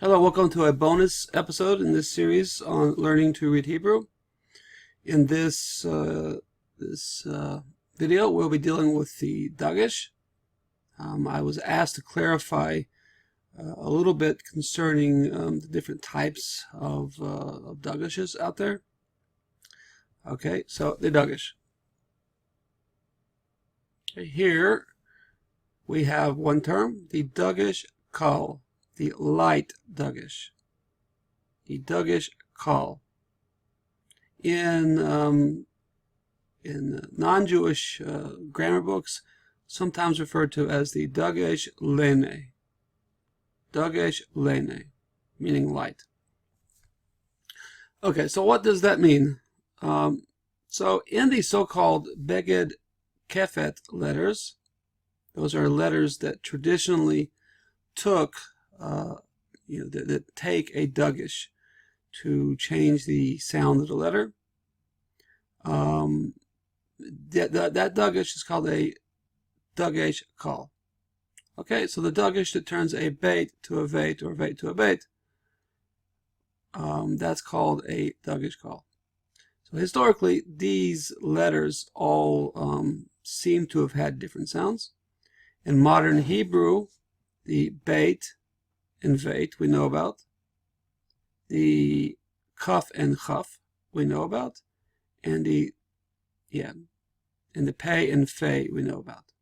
Hello, welcome to a bonus episode in this series on learning to read Hebrew. In this video, we'll be dealing with the Dagesh. I was asked to clarify a little bit concerning the different types of Dageshes out there. Okay, so the Dagesh. Okay, here we have one term, the Dagesh Kal. The light Dagesh. The Dagesh Kal. In non-Jewish grammar books, sometimes referred to as the Dagesh Lene. Dagesh Lene, meaning light. Okay, so what does that mean? So in the so-called Beged Kefet letters, those are letters that traditionally took that take a Dagesh to change the sound of the letter. That Dagesh is called a Dagesh Kal. Okay, so the Dagesh that turns a beit to a veit or veit to a beit, that's called a Dagesh Kal. So historically, these letters all seem to have had different sounds. In modern Hebrew, the beit and veit we know about. The kaf and chaf we know about. And the pei and fei we know about.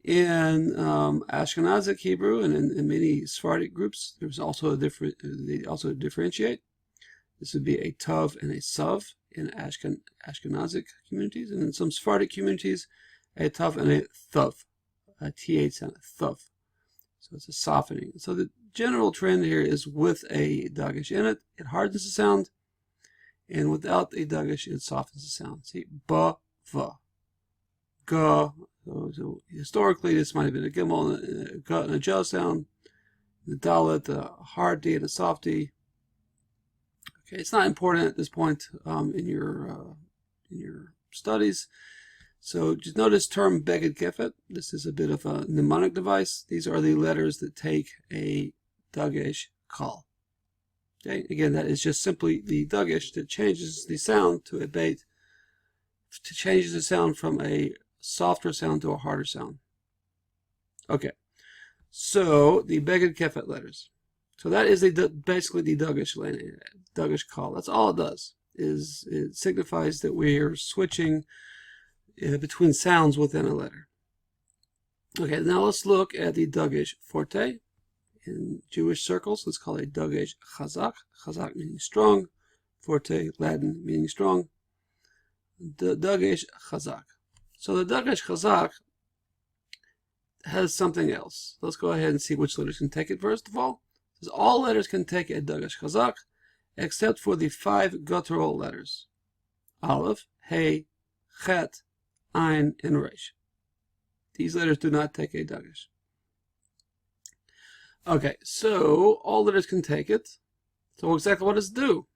In Ashkenazic Hebrew and in many Sephardic groups, there's also they also differentiate. This would be a tav and a sav in Ashkenazic communities, and in some Sephardic communities, a tav and a thav, a th sound, thav. So it's a softening. So the general trend here is with a Dagesh in it, it hardens the sound, and without a Dagesh, it softens the sound. See, ba, va, ga. So historically, this might have been a gimel, and a ga, and a ja sound. The dalet, a hard D, and a soft D. Okay, it's not important at this point in your studies. So just notice term Beged Kefet. This is a bit of a mnemonic device. These are the letters that take a Dagesh Kal. Okay, again, that is just simply the Dagesh that changes the sound to a beit, to changes the sound from a softer sound to a harder sound. Okay, so the Beged Kefet letters. So that is basically the Dagesh Kal. That's all it does. It signifies that we are switching between sounds within a letter. Okay, now let's look at the Dagesh Forte. In Jewish circles, let's call it Dagesh Chazak. Chazak meaning strong. Forte, Latin, meaning strong. The Dagesh Chazak. So the Dagesh Chazak has something else. Let's go ahead and see which letters can take it first of all. It says all letters can take a Dagesh Chazak except for the 5 guttural letters. Aleph, Hey, Chet, Ein, and Resh. These letters do not take a Dagesh. Okay, so all letters can take it. So exactly what does it do?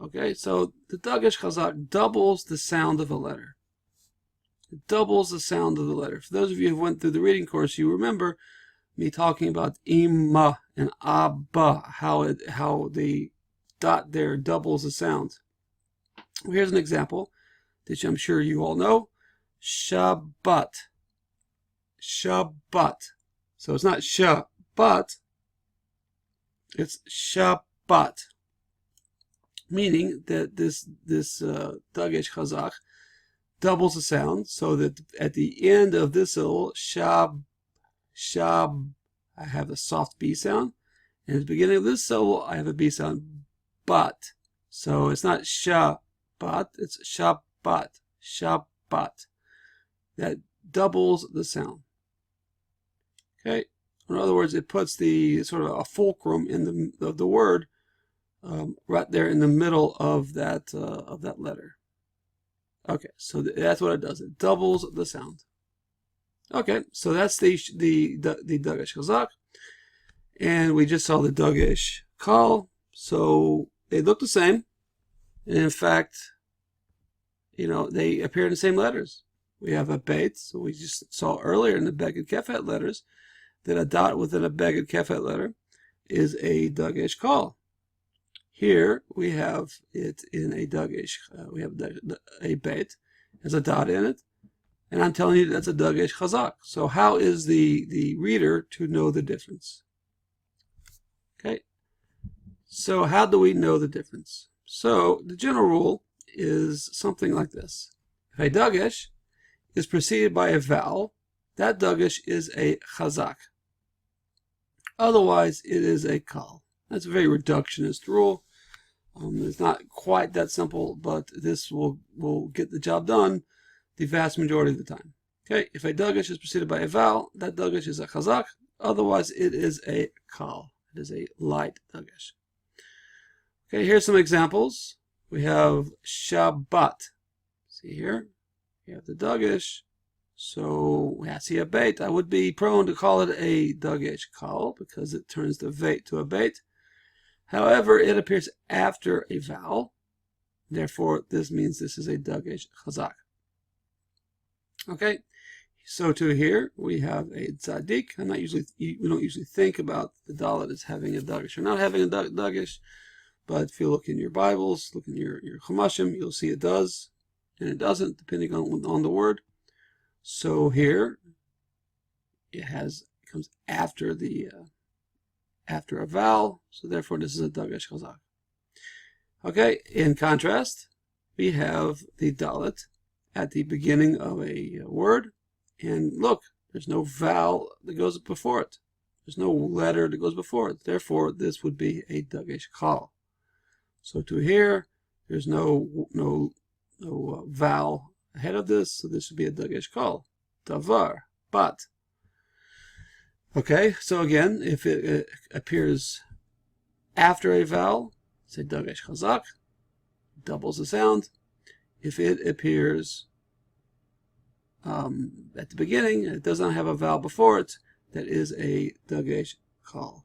Okay, so the Dagesh Chazak doubles the sound of a letter. It doubles the sound of the letter. For those of you who went through the reading course, you remember me talking about imma and abba, how the dot there doubles the sound. Well, here's an example that I'm sure you all know. Shabbat. Shabbat. So it's not Shabbat, it's Shabbat. Meaning that this Dagesh Chazak doubles the sound so that at the end of this syllable, shab, I have a soft B sound. And at the beginning of this syllable, I have a B sound, but. So it's not Shabbat, it's Shabbat. Shabbat. That doubles the sound. Okay. In other words, it puts the sort of a fulcrum in the word right there in the middle of that letter. Okay, so that's what it does. It doubles the sound. Okay, so that's the Dagesh Chazak, and we just saw the Dagesh Kal. So they look the same, and in fact, they appear in the same letters. We have a beit, so we just saw earlier in the Beged Kefet letters that a dot within a Beged Kefet letter is a Dagesh Kal. Here we have it in a Dagesh. We have a beit has a dot in it, and I'm telling you that's a Dagesh Chazak. So how is the reader to know the difference? Okay. So how do we know the difference? So the general rule is something like this. If a Dagesh is preceded by a vowel, that Dagesh is a Chazak. Otherwise, it is a Kal. That's a very reductionist rule. It's not quite that simple, but this will get the job done the vast majority of the time. Okay, if a Dagesh is preceded by a vowel, that Dagesh is a Chazak. Otherwise, it is a Kal. It is a light Dagesh. Okay, here's some examples. We have Shabbat. See here, you have the Dagesh. So I see a beit. I would be prone to call it a Dagesh Kal because it turns the veit to a beit. However, it appears after a vowel. Therefore, this means this is a Dagesh Chazak. Okay, so to here we have a Tzadik. We don't usually think about the Dalet as having a Dagesh or not having a Dagesh. But if you look in your Bibles, look in your Chumashim, you'll see it does, and it doesn't, depending on the word. So here, it comes after after a vowel, so therefore this is a Dagesh Chazak. Okay, in contrast, we have the Dalet at the beginning of a word, and look, there's no vowel that goes before it. There's no letter that goes before it. Therefore, this would be a Dagesh Kal. So to here, there's no vowel ahead of this, so this would be a Dagesh Kal. Davar, but. Okay, so again, if it appears after a vowel, say Dagesh Chazak, doubles the sound. If it appears at the beginning, it does not have a vowel before it, that is a Dagesh Kal.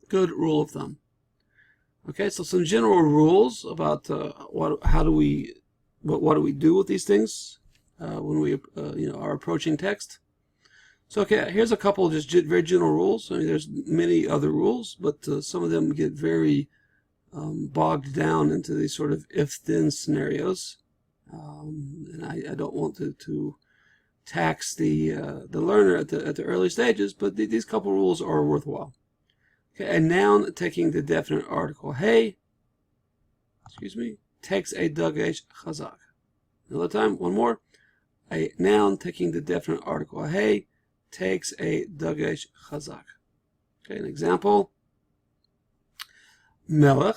Good rule of thumb. Okay, so some general rules about what do we do with these things when we are approaching text. So okay, here's a couple of just very general rules. I mean, there's many other rules, but some of them get very bogged down into these sort of if-then scenarios, and I don't want to tax the learner at the early stages, but these couple rules are worthwhile. Okay, a noun taking the definite article hey, takes a Dagesh Chazak. Another time, one more. A noun taking the definite article hey takes a Dagesh Chazak. Okay, an example. Melech,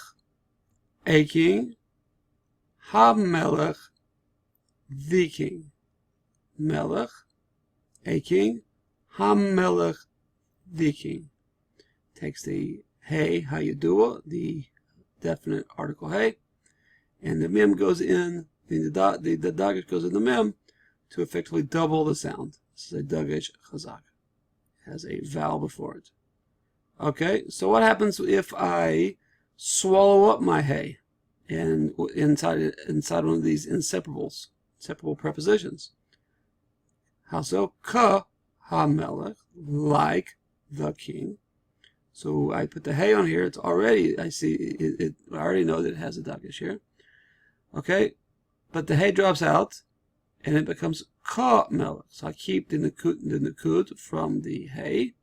a king. Ha-melech, the king. Melech, a king. Ha-melech, the king. Takes the hey, how you do, the definite article hey, and the mem goes in, the Dagesh goes in the mem to effectively double the sound. This is a Dagesh Chazak. It has a vowel before it. Okay, so what happens if I swallow up my hey and inside one of these inseparable prepositions? How so? Ka ha-melech, like the king. So I put the hey on here. It's already, I see it. I already know that it has a Dagesh here. Okay, but the hey drops out, and it becomes ka melech. So I keep the nikud from the hey.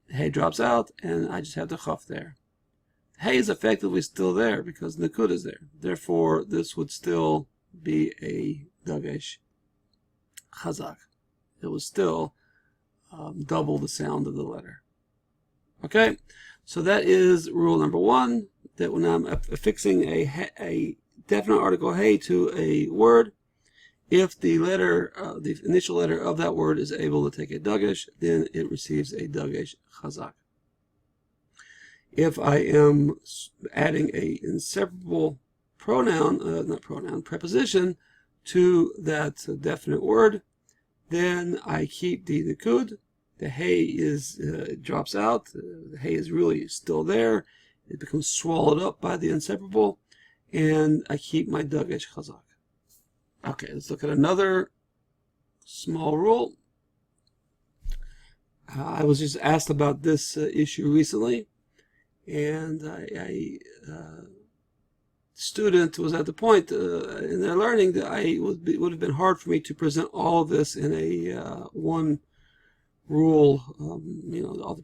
The hey drops out, and I just have the chaf there. The hey is effectively still there because the nikud is there. Therefore, this would still be a Dagesh Chazak. It would still double the sound of the letter. Okay, so that is rule number one, that when I'm affixing a definite article hey to a word, if the letter, the initial letter of that word is able to take a Dagesh, then it receives a Dagesh Chazak. If I am adding a inseparable preposition to that definite word, then I keep the nikud. The hey drops out. The hey is really still there. It becomes swallowed up by the inseparable, and I keep my Dagesh Chazak. Okay, let's look at another small rule. I was just asked about this issue recently, and student was at the point in their learning that would have been hard for me to present all of this in a one rule, all the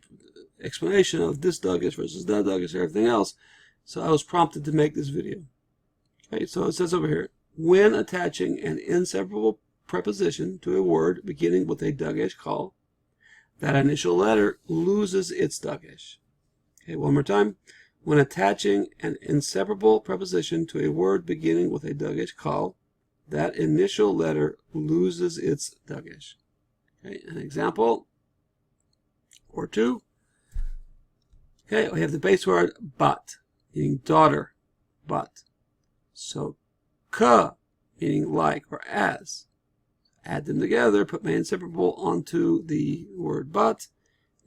explanation of this Dagesh versus that Dagesh and everything else. So I was prompted to make this video. Okay, so it says over here, when attaching an inseparable preposition to a word beginning with a Dagesh Kal, that initial letter loses its Dagesh. Okay, one more time. When attaching an inseparable preposition to a word beginning with a Dagesh Kal, that initial letter loses its Dagesh. Okay, an example or two. Okay, we have the base word bat, meaning daughter, but. So, ka, meaning like or as. Add them together, put my inseparable onto the word but,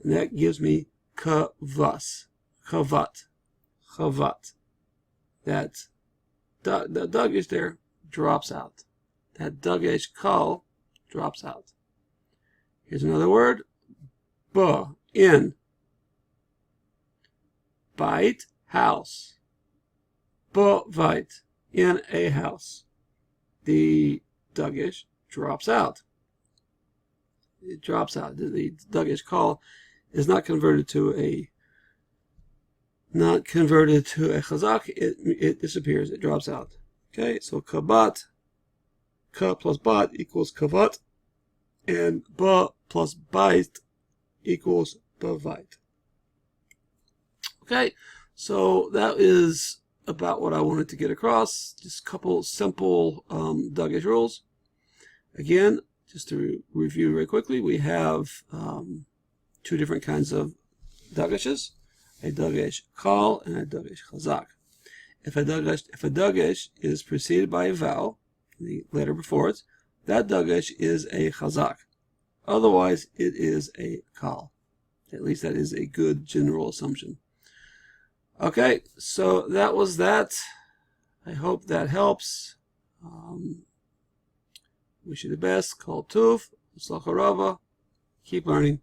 and that gives me kavas, chavat, chavat. That the Dagesh there drops out. That Dagesh Kal drops out. Here's another word, ba, in. Bait, house. Ba, vait, in a house. The Dagesh drops out. It drops out. The Dagesh Kal is not converted to a chazak. It disappears. It drops out. Okay, so kabat, ka plus bat equals kavat, and ba plus bait equals bavait. Okay, so that is about what I wanted to get across. Just a couple simple Dagesh rules. Again, just to review very quickly, we have two different kinds of Dageshes, a Dagesh Kal and a Dagesh Chazak. If a Dagesh is preceded by a vowel, the letter before it, that Dagesh is a Chazak. Otherwise, it is a Kal. At least that is a good general assumption. Okay, so that was that. I hope that helps. Wish you the best. Kol Tuv, Slacharava. Keep learning.